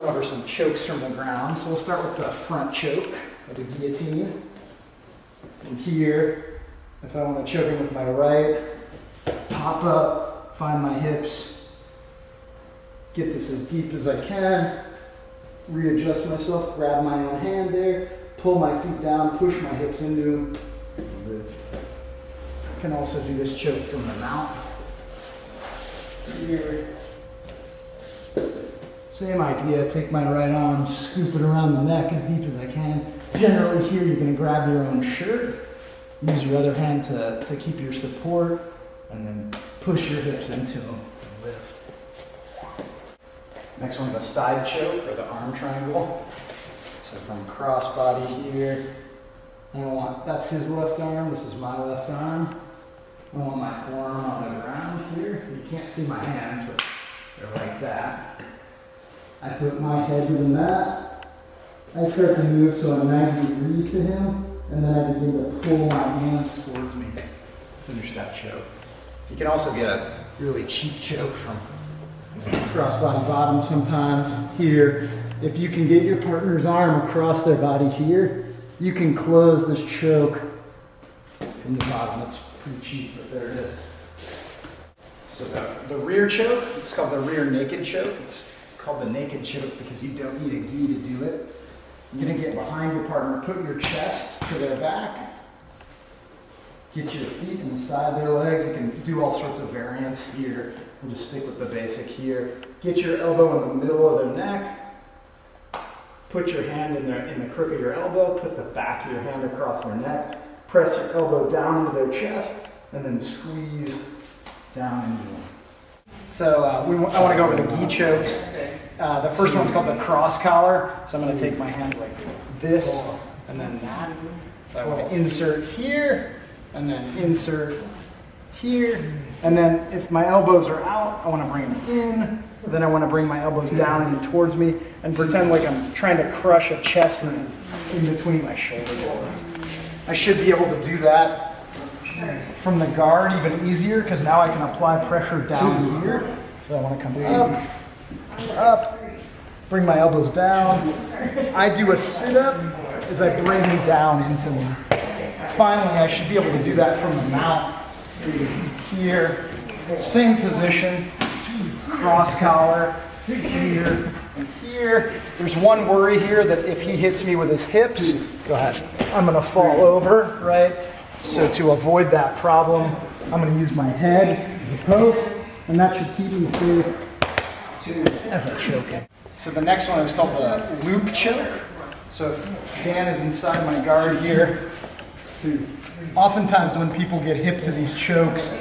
Cover some chokes from the ground. So we'll start with the front choke of the guillotine. And here, if I want to choke him with my right, pop up, find my hips, get this as deep as I can, readjust myself, grab my own hand there, pull my feet down, push my hips into them, lift. I can also do this choke from the mount. Here. Same idea, take my right arm, scoop it around the neck as deep as I can. Generally here you're going to grab your own shirt, use your other hand to keep your support, and then push your hips into them and lift. Next one, the side choke or the arm triangle. So from crossbody here, that's his left arm, this is my left arm. I want my forearm on the ground here. You can't see my hands, but they're like that. I put my head to the mat. I start to move so I'm 90 degrees to him, and then I begin to pull my hands towards me. Finish that choke. You can also get a really cheap choke from crossbody bottom sometimes. Here, if you can get your partner's arm across their body here, you can close this choke from the bottom. It's pretty cheap, but there it is. So the rear choke, it's called the rear naked choke. It's called the naked choke because you don't need a gi to do it. You're gonna get behind your partner, put your chest to their back, get your feet inside their legs. You can do all sorts of variants here. We'll just stick with the basic here. Get your elbow in the middle of their neck. Put your hand in the crook of your elbow. Put the back of your hand across their neck. Press your elbow down into their chest, and then squeeze down into them. So I want to go over the gi chokes. The first one's called the cross collar. So I'm going to take my hands like this and then that. So I want to insert here and then insert here. And then if my elbows are out, I want to bring them in. Then I want to bring my elbows down and towards me and pretend like I'm trying to crush a chest in between my shoulder blades. I should be able to do that from the guard even easier because now I can apply pressure down here. So I want to come up, bring my elbows down. I do a sit-up as I bring them down into me. Finally, I should be able to do that from the mount. Here, same position, cross collar, here and here. There's one worry here that if he hits me with his hips, go ahead, I'm gonna fall over, right? So to avoid that problem, I'm gonna use my head as a post, and that should keep me safe as I choke him. So the next one is called the loop choke. So if Dan is inside my guard here, oftentimes when people get hip to these chokes,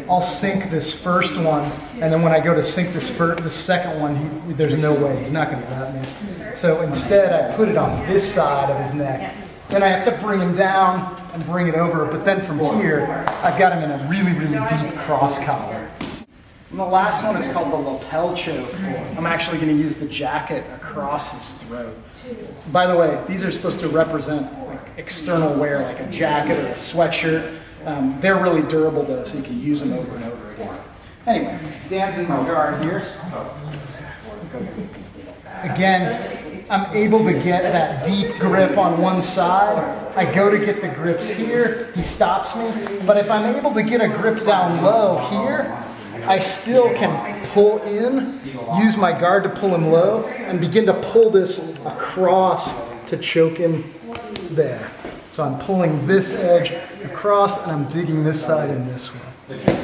I'll sink this first one, and then when I go to sink the second one, there's no way, he's not gonna let me. So instead I put it on this side of his neck. Then I have to bring him down and bring it over, but then from here, I've got him in a really, really deep cross collar. And the last one is called the lapel choke. I'm actually gonna use the jacket across his throat. By the way, these are supposed to represent like external wear, like a jacket or a sweatshirt. They're really durable though, so you can use them over and over again. Anyway, Dan's in my guard here. Again, I'm able to get that deep grip on one side. I go to get the grips here, he stops me. But if I'm able to get a grip down low here, I still can pull in, use my guard to pull him low, and begin to pull this across to choke him there. So I'm pulling this edge across and I'm digging this side in this way.